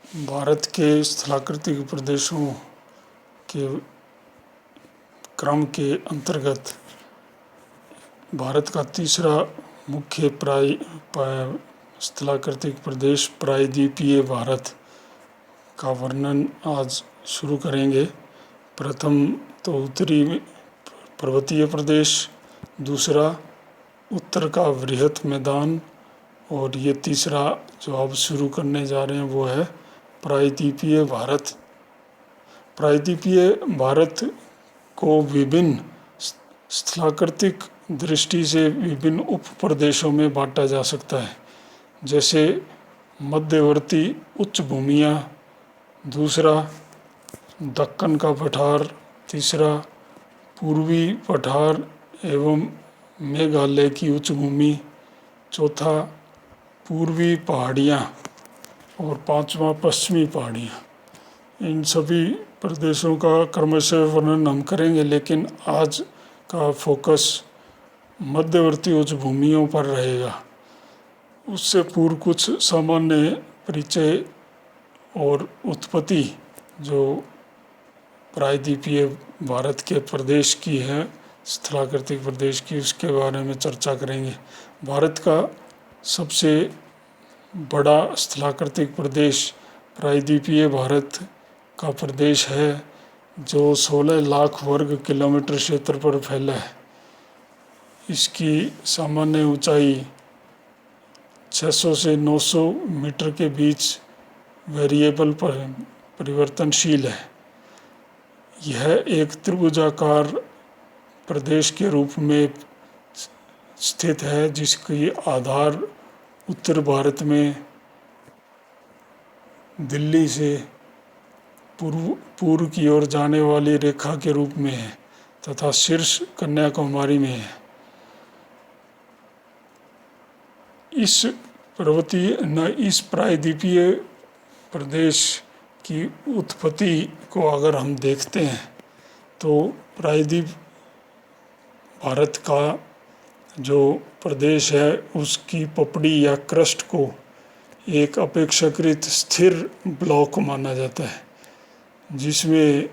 भारत के स्थलाकृतिक प्रदेशों के क्रम के अंतर्गत भारत का तीसरा मुख्य स्थलाकृतिक प्रदेश प्रायद्वीपीय भारत का वर्णन आज शुरू करेंगे। प्रथम तो उत्तरी पर्वतीय प्रदेश, दूसरा उत्तर का वृहत मैदान, और ये तीसरा जो अब शुरू करने जा रहे हैं वो है प्रायद्वीपीय भारत। प्रायद्वीपीय भारत को विभिन्न स्थलाकृतिक दृष्टि से विभिन्न उप प्रदेशों में बांटा जा सकता है, जैसे मध्यवर्ती उच्च भूमियाँ, दूसरा दक्कन का पठार, तीसरा पूर्वी पठार एवं मेघालय की उच्च भूमि, चौथा पूर्वी पहाड़ियाँ और पांचवा पश्चिमी पहाड़ियाँ। इन सभी प्रदेशों का क्रमशः वर्णन हम करेंगे, लेकिन आज का फोकस मध्यवर्ती उच्च भूमियों पर रहेगा। उससे पूर्व कुछ सामान्य परिचय और उत्पत्ति जो प्रायद्वीपीय भारत के प्रदेश की है, स्थलाकृतिक प्रदेश की, उसके बारे में चर्चा करेंगे। भारत का सबसे बड़ा स्थलाकृतिक प्रदेश प्रायद्वीपीय भारत का प्रदेश है, जो 16 लाख वर्ग किलोमीटर क्षेत्र पर फैला है। इसकी सामान्य ऊंचाई 600 से 900 मीटर के बीच वेरिएबल पर परिवर्तनशील है। यह एक त्रिभुजाकार प्रदेश के रूप में स्थित है, जिसकी आधार उत्तर भारत में दिल्ली से पूर्व की ओर जाने वाली रेखा के रूप में है तथा शीर्ष कन्याकुमारी में है। इस प्रायद्वीपीय प्रदेश की उत्पत्ति को अगर हम देखते हैं तो प्रायद्वीप भारत का जो प्रदेश है उसकी पपड़ी या क्रस्ट को एक अपेक्षाकृत स्थिर ब्लॉक माना जाता है, जिसमें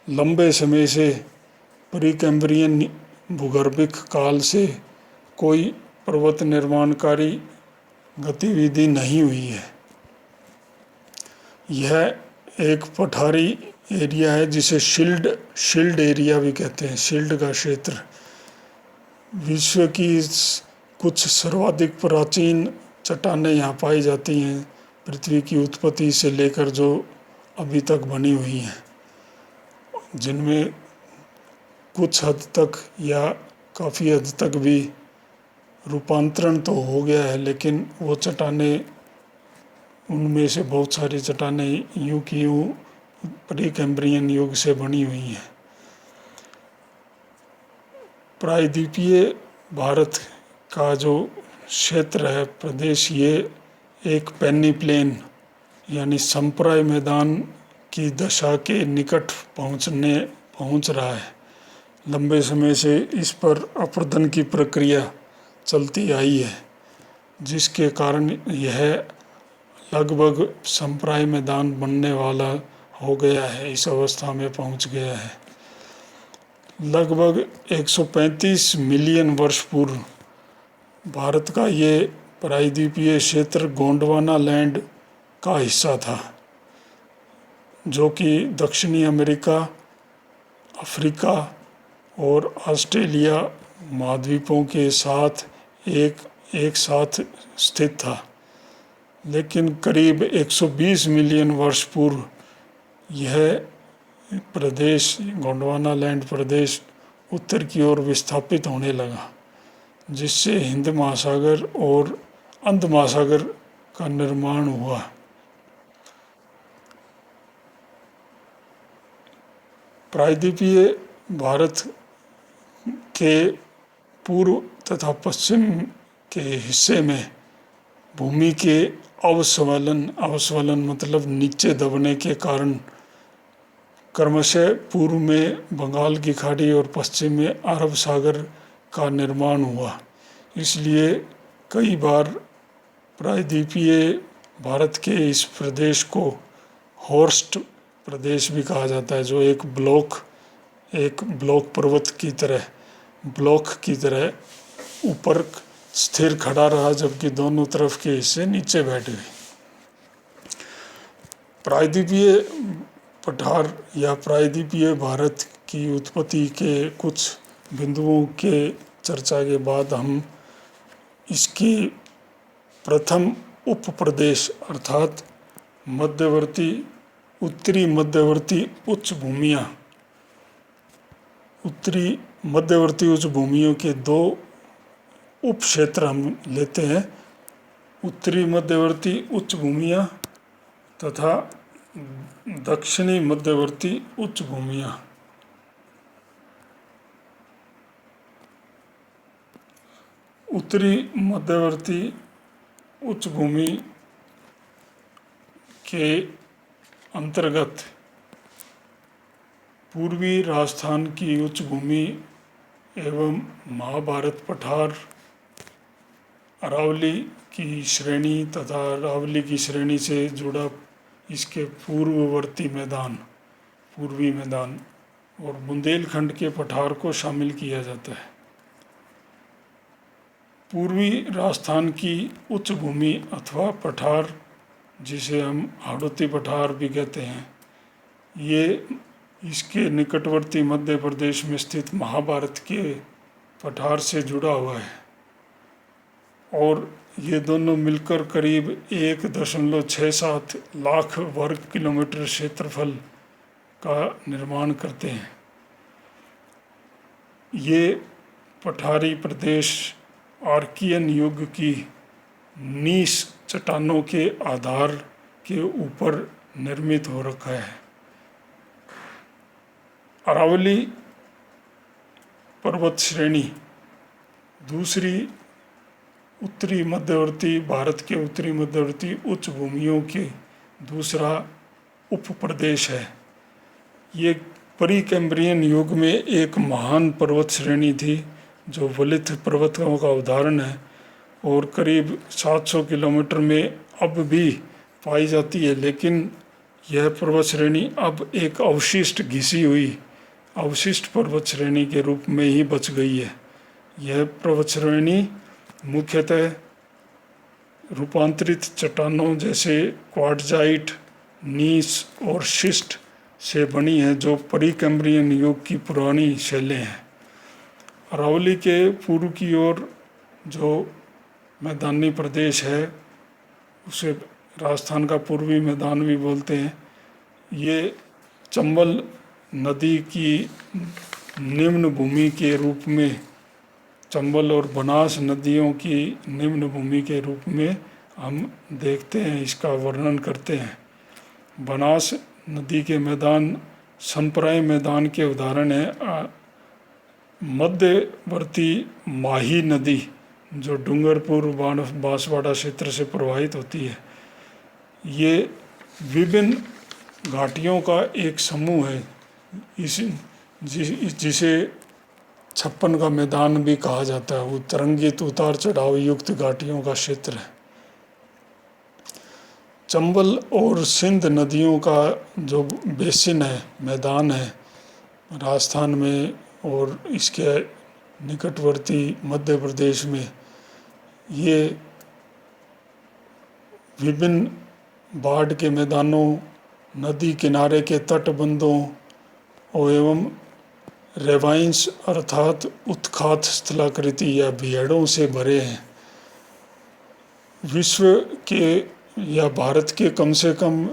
लंबे समय से प्रीकैम्ब्रियन भूगर्भिक काल से कोई पर्वत निर्माणकारी गतिविधि नहीं हुई है। यह एक पठारी एरिया है जिसे शील्ड एरिया भी कहते हैं, शील्ड का क्षेत्र। विश्व की कुछ सर्वाधिक प्राचीन चट्टानें यहाँ पाई जाती हैं, पृथ्वी की उत्पत्ति से लेकर जो अभी तक बनी हुई हैं, जिनमें कुछ हद तक या काफ़ी हद तक भी रूपांतरण तो हो गया है, लेकिन वो चट्टानें, उनमें से बहुत सारी चट्टानें यूं की यूं प्रीकैम्ब्रियन युग से बनी हुई हैं। प्रायद्वीपीय भारत का जो क्षेत्र है, प्रदेश, ये एक पेनी प्लेन यानी संप्राय मैदान की दशा के निकट पहुंच रहा है। लंबे समय से इस पर अपर्दन की प्रक्रिया चलती आई है, जिसके कारण यह लगभग संप्राय मैदान बनने वाला हो गया है, इस अवस्था में पहुंच गया है। लगभग 135 मिलियन वर्ष पूर्व भारत का ये प्रायद्वीपीय क्षेत्र गोंडवाना लैंड का हिस्सा था, जो कि दक्षिणी अमेरिका, अफ्रीका और ऑस्ट्रेलिया महाद्वीपों के साथ एक साथ स्थित था। लेकिन करीब 120 मिलियन वर्ष पूर्व यह प्रदेश, गोंडवाना लैंड प्रदेश, उत्तर की ओर विस्थापित होने लगा, जिससे हिंद महासागर और अंध महासागर का निर्माण हुआ। प्रायद्वीपीय भारत के पूर्व तथा पश्चिम के हिस्से में भूमि के अवस्वलन मतलब नीचे दबने के कारण क्रमशः पूर्व में बंगाल की खाड़ी और पश्चिम में अरब सागर का निर्माण हुआ। इसलिए कई बार प्रायद्वीपीय भारत के इस प्रदेश को हॉर्स्ट प्रदेश भी कहा जाता है, जो एक ब्लॉक पर्वत की तरह, ब्लॉक की तरह ऊपर स्थिर खड़ा रहा, जबकि दोनों तरफ के हिस्से नीचे बैठ गए। प्रायद्वीपीय पठार या प्रायद्वीपीय भारत की उत्पत्ति के कुछ बिंदुओं के चर्चा के बाद हम इसकी प्रथम उप प्रदेश अर्थात उत्तरी मध्यवर्ती उच्च भूमियों के दो उप क्षेत्र हम लेते हैं, उत्तरी मध्यवर्ती उच्च भूमियाँ तथा दक्षिणी मध्यवर्ती उच्च भूमियाँ। उत्तरी मध्यवर्ती उच्च भूमि के अंतर्गत पूर्वी राजस्थान की उच्च भूमि एवं महाभारत पठार, अरावली की श्रेणी तथा अरावली की श्रेणी से जुड़ा इसके पूर्वी मैदान और बुंदेलखंड के पठार को शामिल किया जाता है। पूर्वी राजस्थान की उच्च भूमि अथवा पठार, जिसे हम हाड़ौती पठार भी कहते हैं, ये इसके निकटवर्ती मध्य प्रदेश में स्थित महाभारत के पठार से जुड़ा हुआ है और ये दोनों मिलकर करीब 1.67 लाख वर्ग किलोमीटर क्षेत्रफल का निर्माण करते हैं। ये पठारी प्रदेश आर्कियन युग की नीस चट्टानों के आधार के ऊपर निर्मित हो रखा है। अरावली पर्वत श्रेणी दूसरी भारत के उत्तरी मध्यवर्ती उच्च भूमियों के दूसरा उप प्रदेश है। ये प्री कैम्ब्रियन युग में एक महान पर्वत श्रेणी थी, जो वलित पर्वतों का उदाहरण है और करीब 700 किलोमीटर में अब भी पाई जाती है, लेकिन यह पर्वत श्रेणी अब एक अवशिष्ट पर्वत श्रेणी के रूप में ही बच गई है। यह पर्वत श्रेणी मुख्यतः रूपांतरित चट्टानों जैसे क्वार्टजाइट, नीस और शिस्ट से बनी है, जो प्री कैम्ब्रियन युग की पुरानी शैलें हैं। अरावली के पूर्व की ओर जो मैदानी प्रदेश है, उसे राजस्थान का पूर्वी मैदान भी बोलते हैं। ये चंबल नदी की निम्न भूमि के रूप में, चंबल और बनास नदियों की निम्न भूमि के रूप में हम देखते हैं, इसका वर्णन करते हैं। बनास नदी के मैदान संप्राय मैदान के उदाहरण है। मध्यवर्ती माही नदी, जो डूंगरपुर बांसवाड़ा क्षेत्र से प्रवाहित होती है, ये विभिन्न घाटियों का एक समूह है, जिसे 56 का मैदान भी कहा जाता है। वो तरंगित उतार चढ़ाव युक्त घाटियों का क्षेत्र है। चंबल और सिंध नदियों का जो बेसिन है, मैदान है राजस्थान में और इसके निकटवर्ती मध्य प्रदेश में, ये विभिन्न बाढ़ के मैदानों, नदी किनारे के तटबंधों और एवं रेवाइंस अर्थात उत्खात स्थलाकृति या बिहड़ों से भरे हैं। विश्व के या भारत के कम से कम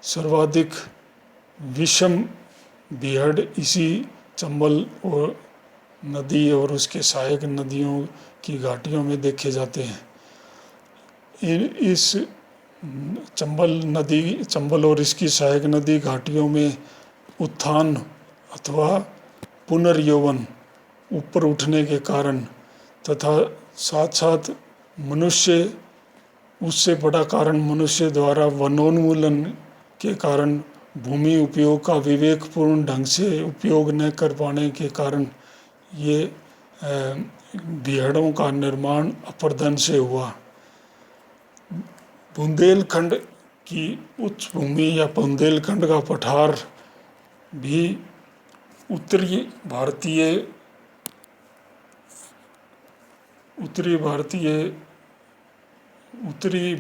सर्वाधिक विषम बिहड़ इसी चंबल और नदी और उसके सहायक नदियों की घाटियों में देखे जाते हैं। इस चंबल और इसकी सहायक नदी घाटियों में उत्थान अथवा पुनर्यौवन, ऊपर उठने के कारण, तथा साथ साथ उससे बड़ा कारण मनुष्य द्वारा वनोन्मूलन के कारण भूमि उपयोग का विवेकपूर्ण ढंग से उपयोग न कर पाने के कारण ये बिहड़ों का निर्माण अपर्दन से हुआ। बुंदेलखंड की उच्च भूमि या बुंदेलखंड का पठार भी उत्तरी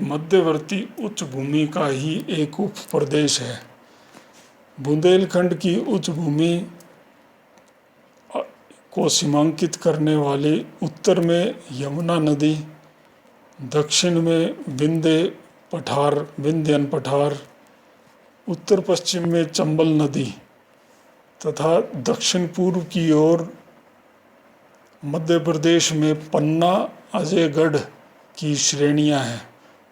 मध्यवर्ती उच्च भूमि का ही एक उप प्रदेश है। बुंदेलखंड की उच्च भूमि को सीमांकित करने वाली उत्तर में यमुना नदी, दक्षिण में विंध्यन पठार, उत्तर पश्चिम में चंबल नदी तथा दक्षिण पूर्व की ओर मध्य प्रदेश में पन्ना अजयगढ़ की श्रेणियां हैं।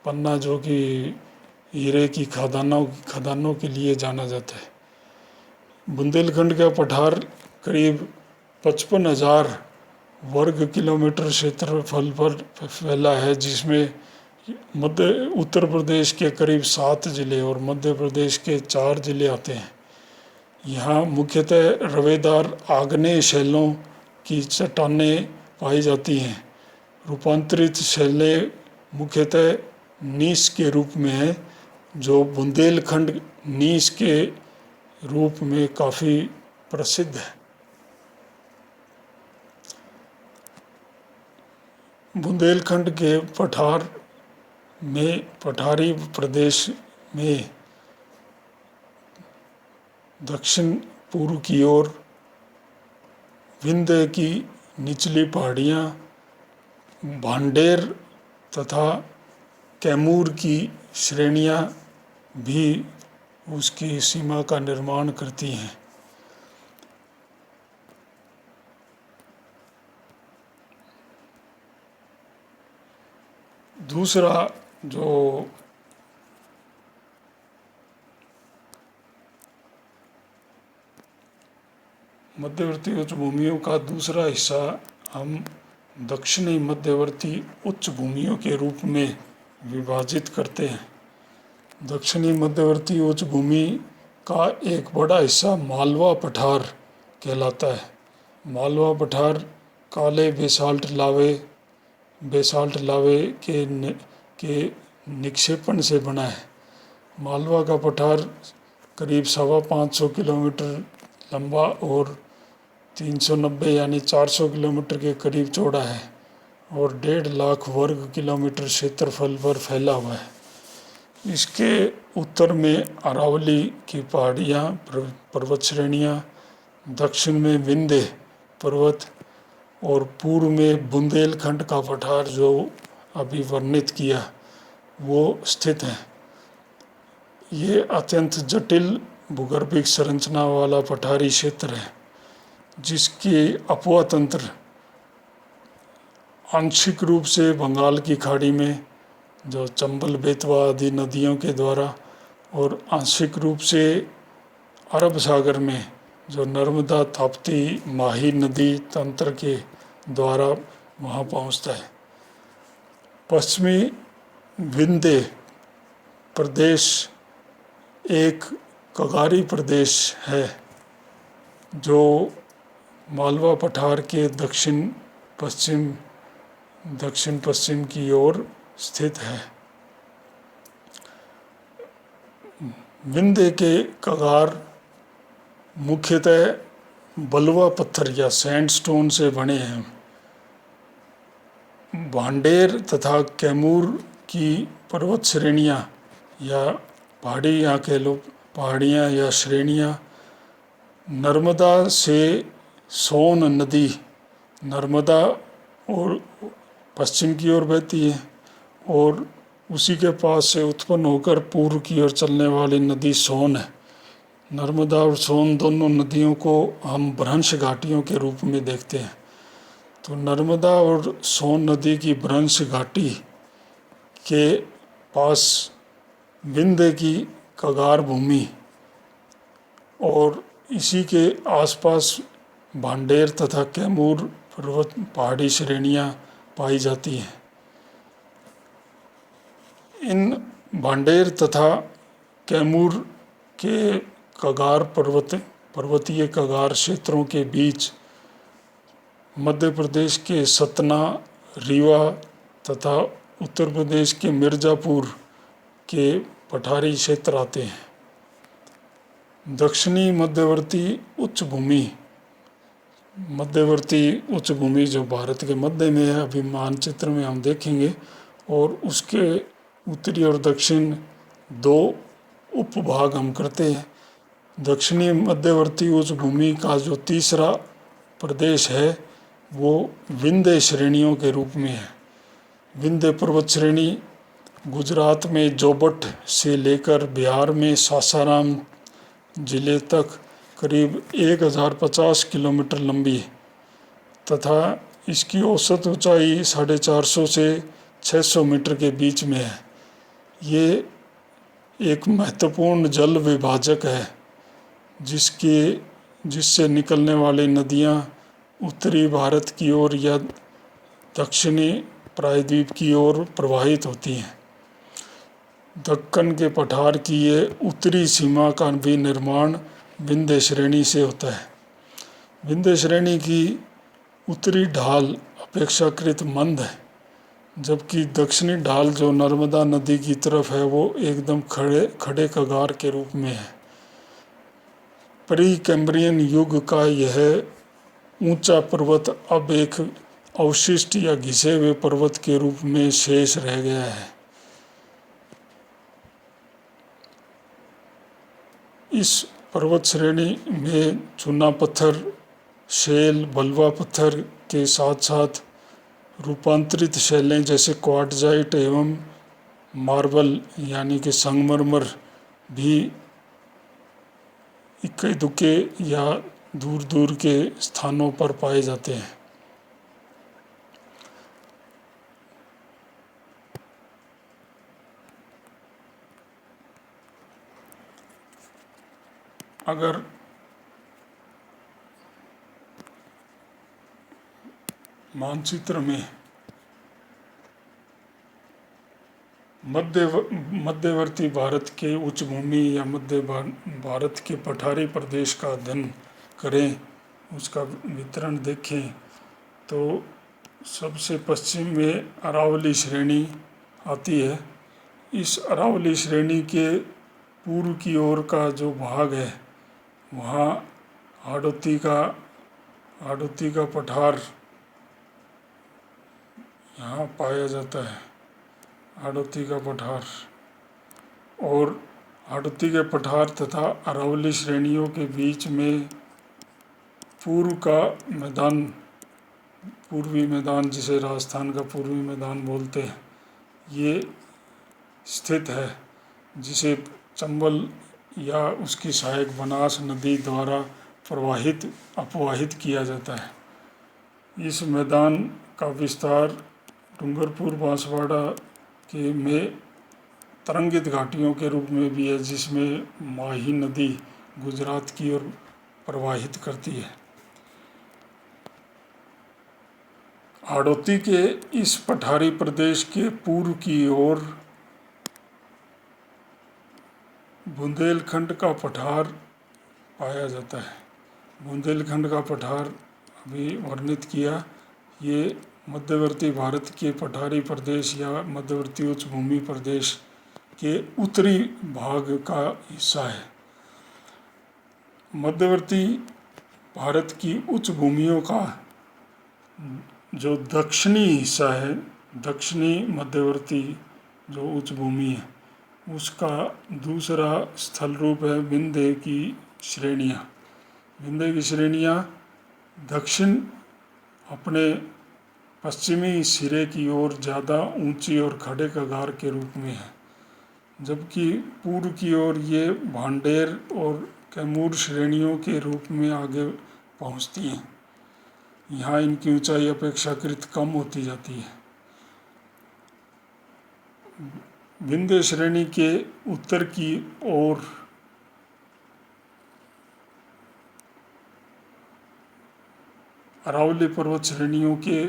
पन्ना जो कि हीरे की खदानों के लिए जाना जाता है। बुंदेलखंड का पठार करीब 55,000 वर्ग किलोमीटर क्षेत्रफल पर फैला है, जिसमें उत्तर प्रदेश के करीब 7 जिले और मध्य प्रदेश के 4 जिले आते हैं। यहाँ मुख्यतः रवेदार आग्नेय शैलों की चट्टानें पाई जाती हैं। रूपांतरित शैलें मुख्यतः नीस के रूप में है, जो बुंदेलखंड नीस के रूप में काफ़ी प्रसिद्ध है। बुंदेलखंड के पठारी प्रदेश में दक्षिण पूर्व की ओर विंध्य की निचली पहाड़ियाँ, भांडेर तथा कैमूर की श्रेणियाँ भी उसकी सीमा का निर्माण करती हैं। दूसरा जो मध्यवर्ती उच्च भूमियों का दूसरा हिस्सा हम दक्षिणी मध्यवर्ती उच्च भूमियों के रूप में विभाजित करते हैं। दक्षिणी मध्यवर्ती उच्च भूमि का एक बड़ा हिस्सा मालवा पठार कहलाता है। मालवा पठार काले बेसाल्ट लावे के निक्षेपण से बना है। मालवा का पठार करीब 550 किलोमीटर लंबा और 390 यानी 400 किलोमीटर के करीब चौड़ा है और 1.5 लाख वर्ग किलोमीटर क्षेत्रफल पर फैला हुआ है। इसके उत्तर में अरावली की पहाड़ियाँ पर्वत श्रेणियाँ, दक्षिण में विंध्य पर्वत और पूर्व में बुंदेलखंड का पठार जो अभी वर्णित किया वो स्थित है। ये अत्यंत जटिल भूगर्भिक संरचना वाला पठारी क्षेत्र है, जिसकी अपवा तंत्र आंशिक रूप से बंगाल की खाड़ी में जो चंबल, बेतवा आदि नदियों के द्वारा और आंशिक रूप से अरब सागर में जो नर्मदा, ताप्ती, माही नदी तंत्र के द्वारा वहाँ पहुँचता है। पश्चिमी विंध्य प्रदेश एक कगारी प्रदेश है जो मालवा पठार के दक्षिण पश्चिम की ओर स्थित है। विंध्य के कगार मुख्यतः बलुआ पत्थर या सैंडस्टोन से बने हैं। भांडेर तथा कैमूर की पर्वत श्रेणियाँ या पहाड़ियाँ या श्रेणियाँ नर्मदा से सोन नदी नर्मदा और पश्चिम की ओर बहती है और उसी के पास से उत्पन्न होकर पूर्व की ओर चलने वाली नदी सोन है। नर्मदा और सोन दोनों नदियों को हम भ्रंश घाटियों के रूप में देखते हैं। तो नर्मदा और सोन नदी की भ्रंश घाटी के पास विंध्य की कगार भूमि और इसी के आसपास भांडेर तथा कैमूर पर्वत पहाड़ी श्रेणियाँ पाई जाती हैं। इन भांडेर तथा कैमूर के कगार पर्वतीय कगार क्षेत्रों के बीच मध्य प्रदेश के सतना, रीवा तथा उत्तर प्रदेश के मिर्ज़ापुर के पठारी क्षेत्र आते हैं। दक्षिणी मध्यवर्ती उच्च भूमि जो भारत के मध्य में है, अभी मानचित्र में हम देखेंगे, और उसके उत्तरी और दक्षिण दो उपभाग हम करते हैं। दक्षिणी मध्यवर्ती उच्च भूमि का जो तीसरा प्रदेश है वो विंध्य श्रेणियों के रूप में है। विंध्य पर्वत श्रेणी गुजरात में जोबट से लेकर बिहार में सासाराम जिले तक करीब 1050 किलोमीटर लंबी है तथा इसकी औसत ऊंचाई 450 से 600 मीटर के बीच में है। ये एक महत्वपूर्ण जल विभाजक है जिससे निकलने वाली नदियाँ उत्तरी भारत की ओर या दक्षिणी प्रायद्वीप की ओर प्रवाहित होती हैं। दक्कन के पठार की ये उत्तरी सीमा का भी निर्माण विंध्य श्रेणी से होता है। विंध्य श्रेणी की उत्तरी ढाल अपेक्षाकृत मंद है, जबकि दक्षिणी ढाल जो नर्मदा नदी की तरफ है वो एकदम खड़े कगार के रूप में है। प्री कैम्ब्रियन युग का यह ऊंचा पर्वत अब एक अवशिष्ट या घिसे हुए पर्वत के रूप में शेष रह गया है। इस पर्वत श्रेणी में चूना पत्थर, शेल, बलुआ पत्थर के साथ साथ रूपांतरित शैलें जैसे क्वार्टजाइट एवं मार्बल यानी कि संगमरमर भी इक्के दुक्के या दूर दूर के स्थानों पर पाए जाते हैं। अगर मानचित्र में मध्यवर्ती भारत के उच्च भूमि या मध्य भारत के पठारी प्रदेश का अध्ययन करें, उसका वितरण देखें, तो सबसे पश्चिम में अरावली श्रेणी आती है। इस अरावली श्रेणी के पूर्व की ओर का जो भाग है वहाँ हाड़ौती का पठार यहाँ पाया जाता है। हाड़ौती का पठार और हाड़ौती के पठार तथा अरावली श्रेणियों के बीच में पूर्वी मैदान जिसे राजस्थान का पूर्वी मैदान बोलते हैं, ये स्थित है, जिसे चंबल या उसकी सहायक बनास नदी द्वारा अपवाहित किया जाता है। इस मैदान का विस्तार डूंगरपुर बांसवाड़ा के में तरंगित घाटियों के रूप में भी है, जिसमें माही नदी गुजरात की ओर प्रवाहित करती है। हाड़ौती के इस पठारी प्रदेश के पूर्व की ओर बुंदेलखंड का पठार पाया जाता है। बुंदेलखंड का पठार अभी वर्णित किया, ये मध्यवर्ती भारत के पठारी प्रदेश या मध्यवर्ती उच्च भूमि प्रदेश के उत्तरी भाग का हिस्सा है। मध्यवर्ती भारत की उच्च भूमियों का जो दक्षिणी हिस्सा है, दक्षिणी मध्यवर्ती जो उच्च भूमि है, उसका दूसरा स्थल रूप है विंध्य की श्रेणियाँ। विंध्य की श्रेणियाँ दक्षिण अपने पश्चिमी सिरे की ओर ज़्यादा ऊंची और खड़े कगार के रूप में है, जबकि पूर्व की ओर ये भांडेर और कैमूर श्रेणियों के रूप में आगे पहुंचती हैं। यहाँ इनकी ऊंचाई अपेक्षाकृत कम होती जाती है। विंध्य श्रेणी के उत्तर की ओर अरावली पर्वत श्रेणियों के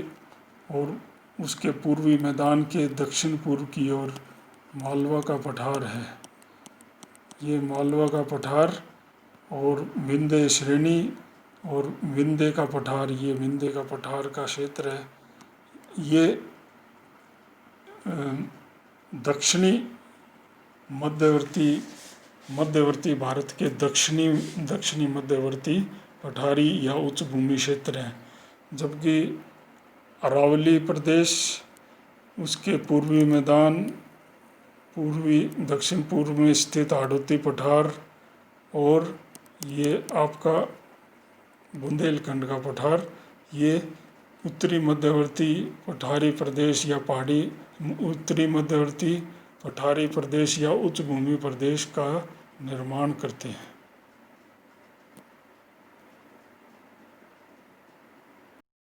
और उसके पूर्वी मैदान के दक्षिण पूर्व की ओर मालवा का पठार है। ये मालवा का पठार और विंध्य श्रेणी और विंध्य का पठार, ये विंध्य का पठार का क्षेत्र है। ये दक्षिणी मध्यवर्ती भारत के दक्षिणी मध्यवर्ती पठारी या उच्च भूमि क्षेत्र हैं, जबकि अरावली प्रदेश, उसके पूर्वी मैदान, दक्षिण पूर्व में स्थित हाड़ौती पठार, और ये आपका बुंदेलखंड का पठार, ये उत्तरी मध्यवर्ती पठारी प्रदेश या उत्तरी मध्यवर्ती पठारी प्रदेश या उच्च भूमि प्रदेश का निर्माण करते हैं।